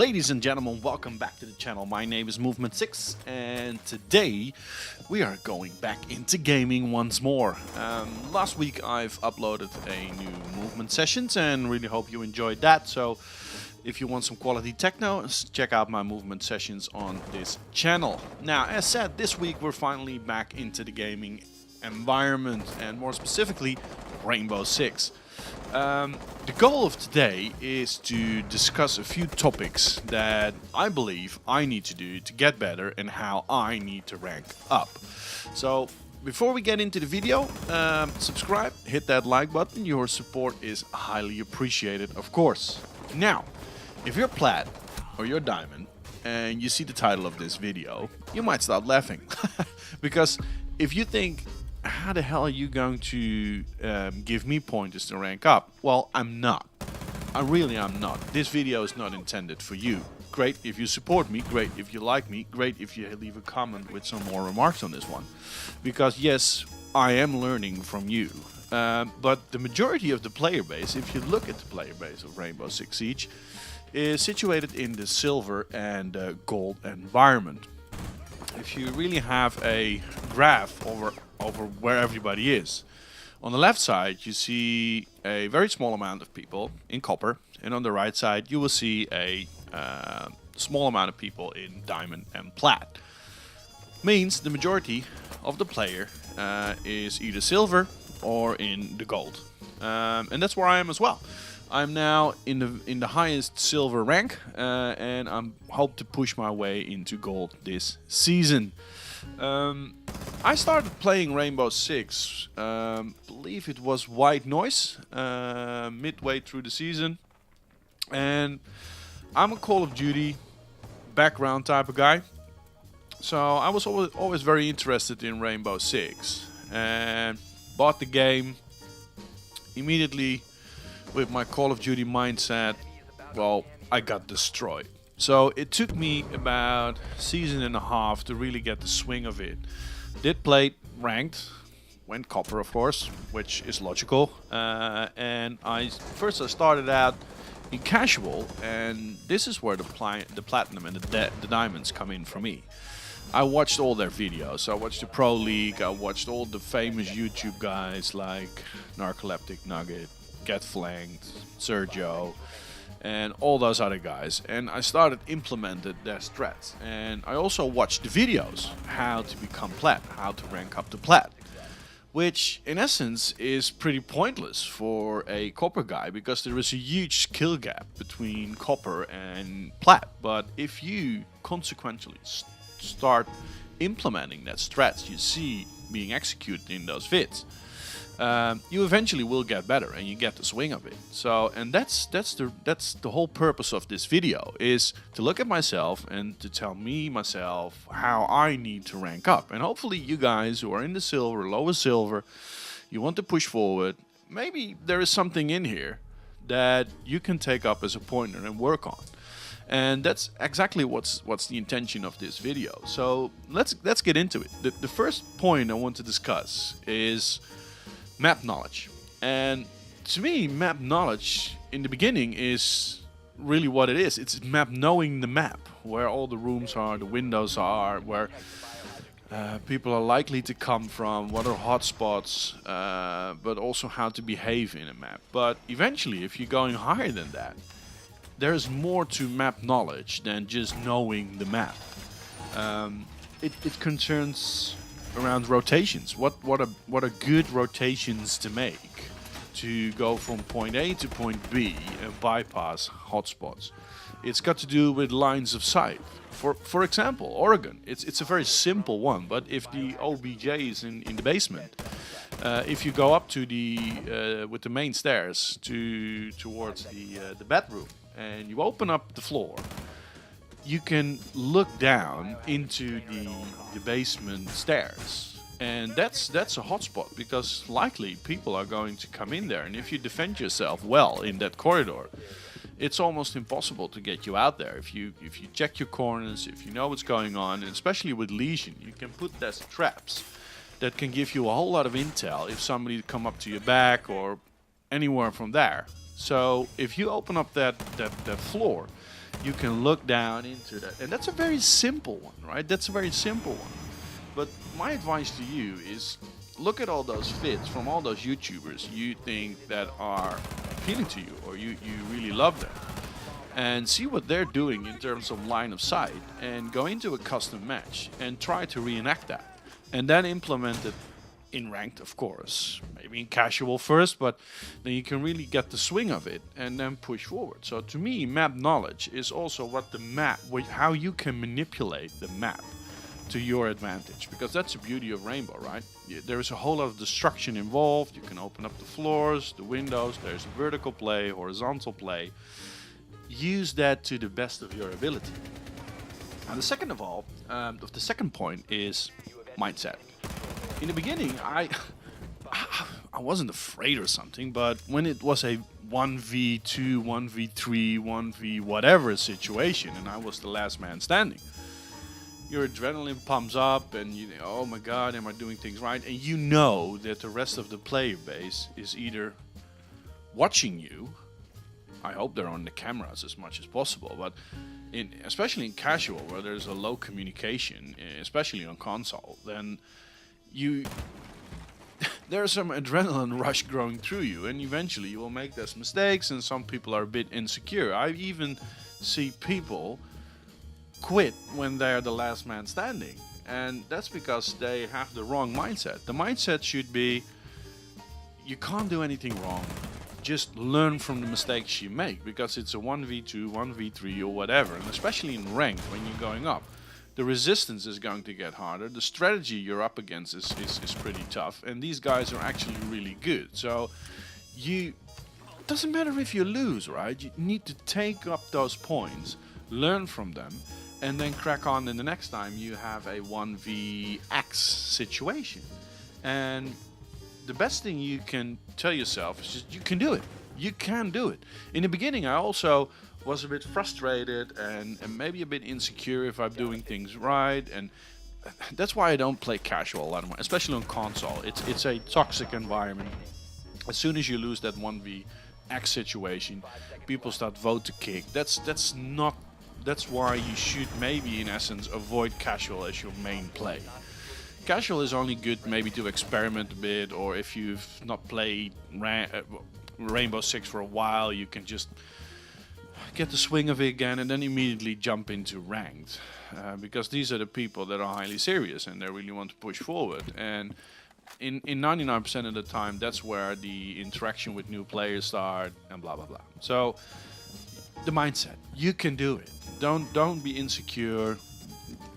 Ladies and gentlemen, welcome back to the channel. My name is Movement6 and today we are going back into gaming once more. Last week I've uploaded a new movement sessions and really hope you enjoyed that. So if you want some quality techno, check out my movement sessions on this channel. Now, as said, this week we're finally back into the gaming environment and more specifically Rainbow Six. The goal of today is to discuss a few topics that I believe I need to do to get better and how I need to rank up. So before we get into the video, subscribe, hit that like button. Your support is highly appreciated, of course. Now, if you're plat or you're diamond and you see the title of this video, you might start laughing. Because if you think, how the hell are you going to give me pointers to rank up? Well, I'm not. I really am not. This video is not intended for you. Great if you support me, great if you like me, great if you leave a comment with some more remarks on this one. Because yes, I am learning from you. But the majority of the player base, if you look at the player base of Rainbow Six Siege, is situated in the silver and gold environment. If you really have a graph over where everybody is, on the left side you see a very small amount of people in copper, and on the right side you will see a small amount of people in diamond and plat. Means the majority of the player is either silver or in the gold, and that's where I am as well. I'm now in the highest silver rank, and I hope to push my way into gold this season. I started playing Rainbow Six, believe it was White Noise, midway through the season, and I'm a Call of Duty background type of guy, so I was always very interested in Rainbow Six, and bought the game immediately. With my Call of Duty mindset, well, I got destroyed. So it took me about a season and a half to really get the swing of it. Did play ranked, went copper of course, which is logical. And I started out in casual, and this is where the platinum and the diamonds come in for me. I watched all their videos. I watched the Pro League. I watched all the famous YouTube guys like Narcoleptic Nugget, Get Flanked, Sergio, and all those other guys, and I started implemented their strats. And I also watched the videos how to become plat, how to rank up to plat, which in essence is pretty pointless for a copper guy because there is a huge skill gap between copper and plat. But if you consequentially start implementing that strats you see being executed in those vids, you eventually will get better and you get the swing of it. So, and that's the whole purpose of this video, is to look at myself and to tell myself how I need to rank up. And hopefully you guys who are in the silver, lower silver, you want to push forward, maybe there is something in here that you can take up as a pointer and work on. And that's exactly what's the intention of this video. So let's get into it. The first point I want to discuss is map knowledge. And to me, map knowledge in the beginning is really what it is. It's knowing the map, where all the rooms are, the windows are, where people are likely to come from, what are hotspots, but also how to behave in a map. But eventually, if you're going higher than that, there's more to map knowledge than just knowing the map. It concerns around rotations. What are good rotations to make to go from point A to point B and bypass hotspots? It's got to do with lines of sight. For example, Oregon. It's a very simple one, but if the OBJ is in the basement, if you go up to the with the main stairs towards the bedroom and you open up the floor, you can look down into the basement stairs, and that's a hotspot because likely people are going to come in there, and if you defend yourself well in that corridor, it's almost impossible to get you out there. If you check your corners, if you know what's going on, and especially with Legion, you can put those traps that can give you a whole lot of intel if somebody come up to your back or anywhere from there. So if you open up that floor you can look down into that. And that's a very simple one, right? That's a very simple one. But my advice to you is look at all those vids from all those YouTubers you think that are appealing to you, or you really love them, and see what they're doing in terms of line of sight, and go into a custom match and try to reenact that, and then implement it in ranked, of course, maybe in casual first, but then you can really get the swing of it and then push forward. So to me, map knowledge is also what the map, how you can manipulate the map to your advantage, because that's the beauty of Rainbow, right? There is a whole lot of destruction involved. You can open up the floors, the windows, there's vertical play, horizontal play. Use that to the best of your ability. And the second of all, the second point is mindset. In the beginning, I wasn't afraid or something, but when it was a 1v2, 1v3, 1v whatever situation, and I was the last man standing, your adrenaline pumps up, and you think, oh my god, am I doing things right? And you know that the rest of the player base is either watching you. I hope they're on the cameras as much as possible, but especially in casual, where there's a low communication, especially on console, then there's some adrenaline rush growing through you, and eventually you will make those mistakes, and some people are a bit insecure. I even see people quit when they're the last man standing, and that's because they have the wrong mindset. The mindset should be, you can't do anything wrong, just learn from the mistakes you make, because it's a 1v2, 1v3 or whatever, and especially in ranked when you're going up, the resistance is going to get harder, the strategy you're up against is pretty tough, and these guys are actually really good. So it doesn't matter if you lose, right? You need to take up those points, learn from them, and then crack on in the next time you have a 1vx situation. And the best thing you can tell yourself is just, you can do it. You can do it. In the beginning, I also was a bit frustrated and maybe a bit insecure if I'm doing things right, and that's why I don't play casual a lot more, especially on console. It's a toxic environment. As soon as you lose that 1vx situation, people start vote to kick. That's why you should maybe in essence avoid casual as your main play. Casual is only good maybe to experiment a bit, or if you've not played Rainbow Six for a while, you can just get the swing of it again and then immediately jump into ranked, because these are the people that are highly serious and they really want to push forward. And in 99% of the time, that's where the interaction with new players start, and blah blah blah. So the mindset, you can do it. Don't be insecure.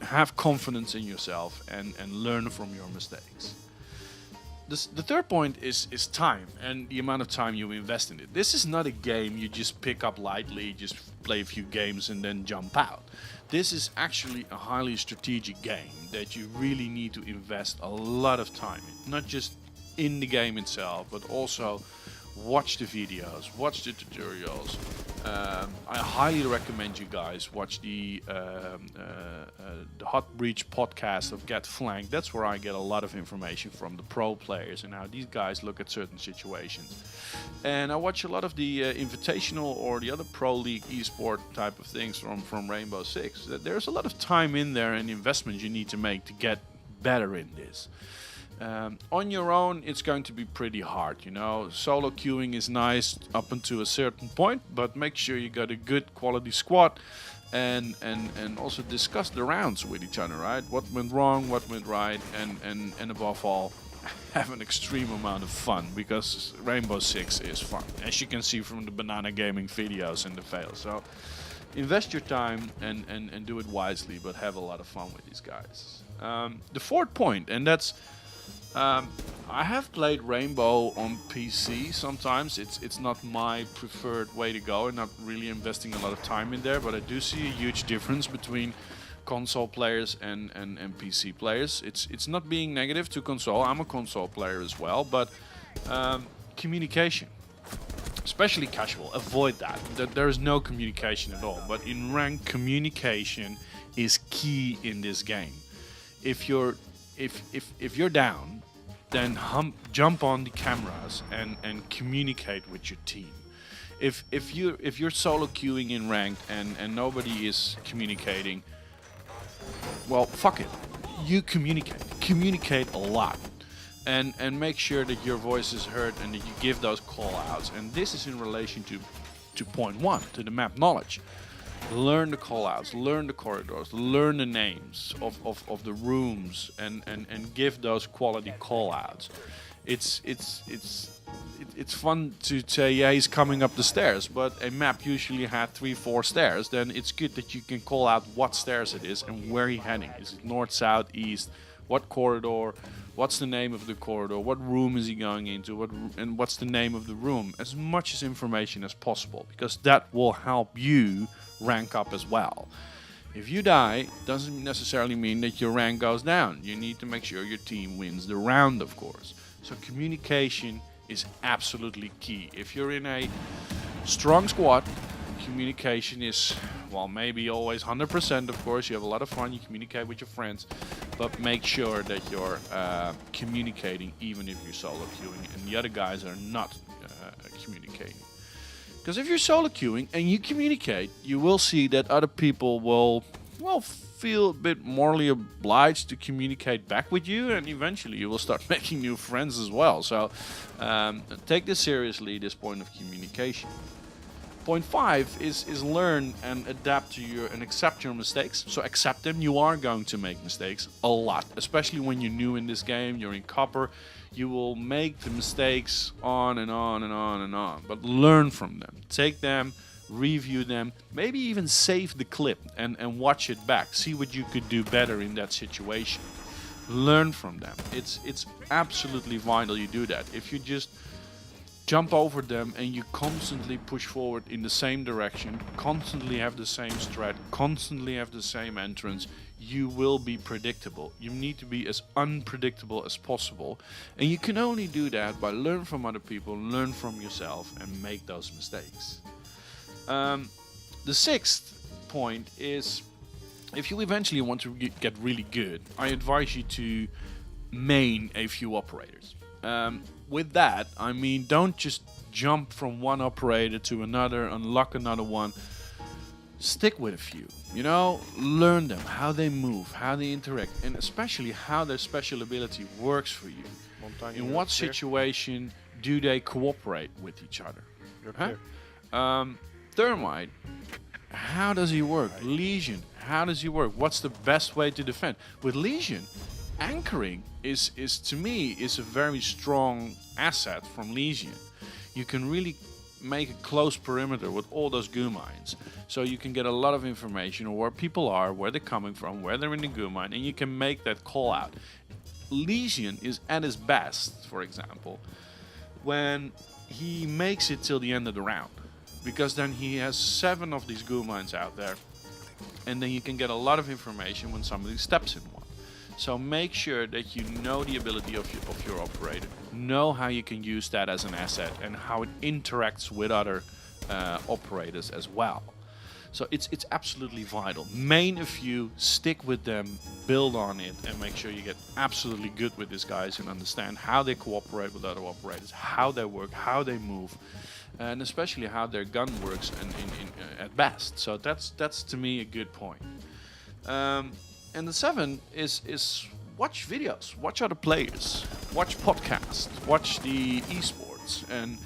Have confidence in yourself and learn from your mistakes. The third point is time, and the amount of time you invest in it. This is not a game you just pick up lightly, just play a few games and then jump out. This is actually a highly strategic game that you really need to invest a lot of time in. Not just in the game itself, but also watch the videos, watch the tutorials. I highly recommend you guys watch the Hot Breach podcast of Get Flanked. That's where I get a lot of information from the pro players and how these guys look at certain situations. And I watch a lot of the invitational or the other pro league esport type of things from Rainbow Six. There's a lot of time in there and investment you need to make to get better in this. On your own, it's going to be pretty hard, you know. Solo queuing is nice up until a certain point, but make sure you got a good quality squad and also discuss the rounds with each other, right? What went wrong, what went right, and above all, have an extreme amount of fun, because Rainbow Six is fun, as you can see from the Banana Gaming videos and the fails. So invest your time and do it wisely, but have a lot of fun with these guys. The fourth point, and that's I have played Rainbow on PC sometimes. It's not my preferred way to go, and not really investing a lot of time in there, but I do see a huge difference between console players and PC players. It's not being negative to console. I'm a console player as well, but communication, especially casual, avoid that. There is no communication at all, but in ranked, communication is key in this game. If you're down, then jump on the cameras and communicate with your team. If you're solo queuing in ranked and nobody is communicating, well, fuck it. You communicate a lot, and make sure that your voice is heard and that you give those call outs. And this is in relation to point one, to the map knowledge. Learn the call outs, learn the corridors, learn the names of the rooms, and give those quality call outs. It's fun to say, yeah, he's coming up the stairs, but a map usually had 3-4 stairs. Then it's good that you can call out what stairs it is and where he's heading. Is it north, south, east? What corridor? What's the name of the corridor? What room is he going into? And what's the name of the room? As much as information as possible, because that will help you rank up as well. If you die, doesn't necessarily mean that your rank goes down. You need to make sure your team wins the round, of course. So communication is absolutely key. If you're in a strong squad, communication is, well, maybe always 100%, of course. You have a lot of fun, you communicate with your friends, but make sure that you're communicating even if you're solo queuing and the other guys are not communicating. Because if you're solo queuing and you communicate, you will see that other people will, well, feel a bit morally obliged to communicate back with you, and eventually you will start making new friends as well. So take this seriously, this point of communication. Point 5 is learn and adapt to and accept your mistakes. So accept them. You are going to make mistakes a lot, especially when you're new in this game, you're in copper. You will make the mistakes on and on and on and on, but learn from them. Take them, review them, maybe even save the clip and watch it back. See what you could do better in that situation. Learn from them. It's absolutely vital you do that. If you just jump over them and you constantly push forward in the same direction, constantly have the same strat, constantly have the same entrance, you will be predictable. You need to be as unpredictable as possible, and you can only do that by learn from other people, learn from yourself, and make those mistakes. The 6th point is, if you eventually want to get really good, I advise you to main a few operators. With that, I mean, don't just jump from one operator to another, unlock another one. Stick with a few, learn them, how they move, how they interact, and especially how their special ability works for you. In what situation do they cooperate with each other? Thermite, how does he work? Legion, how does he work? What's the best way to defend? With Legion, anchoring is to me a very strong asset from Legion. You can really make a close perimeter with all those goo mines, so you can get a lot of information on where people are, where they're coming from, where they're in the goo mine, and you can make that call out. Legion is at his best, for example, when he makes it till the end of the round, because then he has 7 of these goo mines out there, and then you can get a lot of information when somebody steps in one. So make sure that you know the ability of your operator, know how you can use that as an asset, and how it interacts with other operators as well. So it's absolutely vital. Main a few, stick with them, build on it, and make sure you get absolutely good with these guys and understand how they cooperate with other operators, how they work, how they move, and especially how their gun works at best. So that's to me a good point. And the 7 is watch videos, watch other players, watch podcasts, watch the esports, and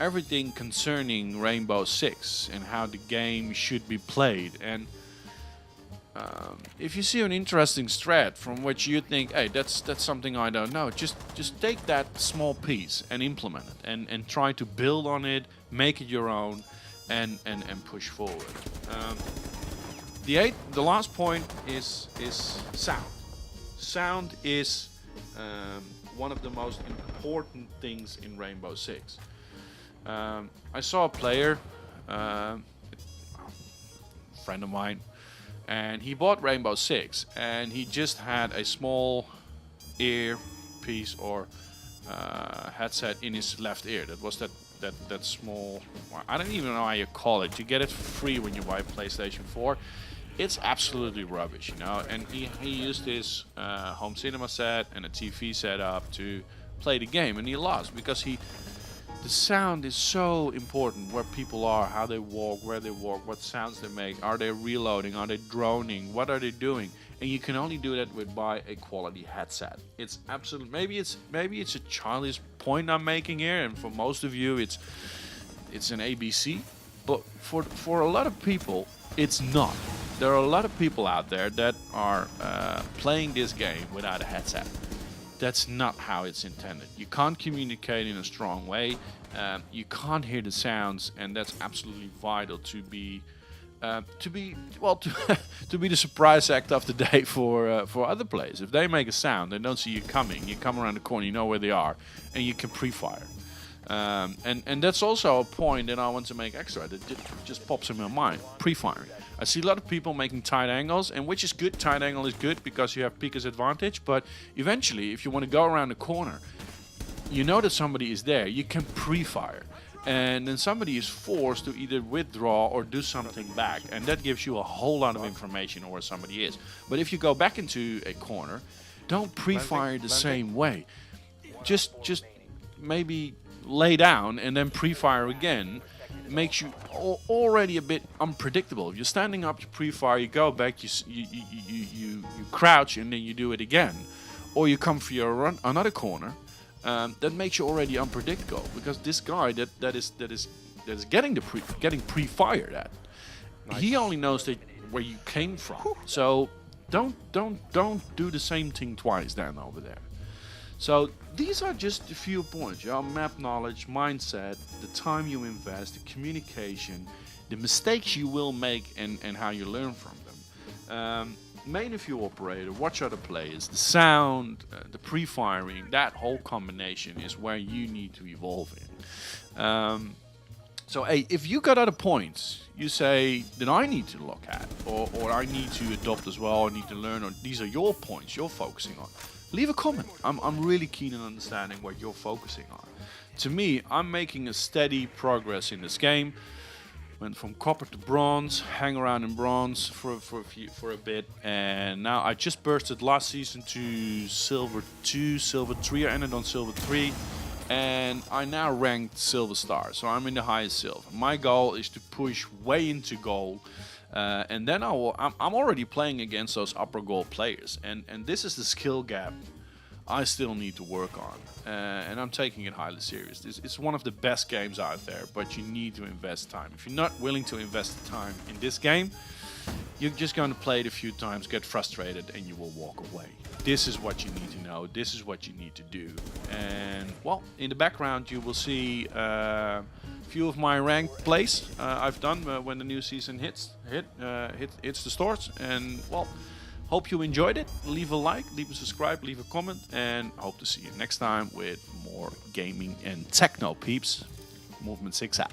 everything concerning Rainbow Six and how the game should be played. And if you see an interesting strat from which you think, hey, that's something I don't know, just take that small piece and implement it, and try to build on it, make it your own, and push forward. The last point is sound. Sound is one of the most important things in Rainbow Six. I saw a player, a friend of mine, and he bought Rainbow Six, and he just had a small earpiece or headset in his left ear. That was that small, I don't even know how you call it. You get it for free when you buy PlayStation 4. It's absolutely rubbish, and he used his home cinema set and a TV setup to play the game, and he lost because The sound is so important, where people are, how they walk, where they walk, what sounds they make, are they reloading, are they droning, what are they doing? And you can only do that with by a quality headset. It's absolute. Maybe it's a childish point I'm making here, and for most of you it's an ABC, but for a lot of people it's not. There are a lot of people out there that are playing this game without a headset. That's not how it's intended. You can't communicate in a strong way. You can't hear the sounds, and that's absolutely vital to be to be the surprise act of the day for other players. If they make a sound, they don't see you coming. You come around the corner, you know where they are, and you can pre-fire. And that's also a point that I want to make extra. That just pops in my mind. Pre-firing. I see a lot of people making tight angles, and which is good. Tight angle is good because you have Pika's advantage. But eventually, if you want to go around the corner, you know that somebody is there. You can pre-fire, and then somebody is forced to either withdraw or do something back, and that gives you a whole lot of information on where somebody is. But if you go back into a corner, don't pre-fire the same way. Just maybe lay down and then pre-fire again. Makes you already a bit unpredictable. If you're standing up, you pre-fire, you go back, you crouch, and then you do it again, or you come for your another corner. That makes you already unpredictable, because this guy that is getting pre-fired at, nice. He only knows that where you came from. So don't do the same thing twice then over there. So these are just a few points. Your map knowledge, mindset, the time you invest, the communication, the mistakes you will make, and how you learn from them. Main of your operator, watch other players, the sound, the pre-firing, that whole combination is where you need to evolve in. So hey, if you got other points you say that I need to look at, or I need to adopt as well, I need to learn, or these are your points you're focusing on, leave a comment. I'm really keen on understanding what you're focusing on. To me, I'm making a steady progress in this game. Went from copper to bronze, hang around in bronze for a bit, and now I just bursted last season to silver 2, silver 3. I ended on silver 3, and I now ranked silver star, so I'm in the highest silver. My goal is to push way into gold, and then I'm already playing against those upper gold players, and this is the skill gap I still need to work on, and I'm taking it highly serious. It's one of the best games out there, but you need to invest time. If you're not willing to invest the time in this game, you're just going to play it a few times, get frustrated, and you will walk away. This is what you need to know. This is what you need to do. And, well, in the background you will see a few of my ranked plays I've done when the new season hits the stores. And, well, hope you enjoyed it. Leave a like, leave a subscribe, leave a comment, and hope to see you next time with more gaming and techno peeps. Movement 6 out.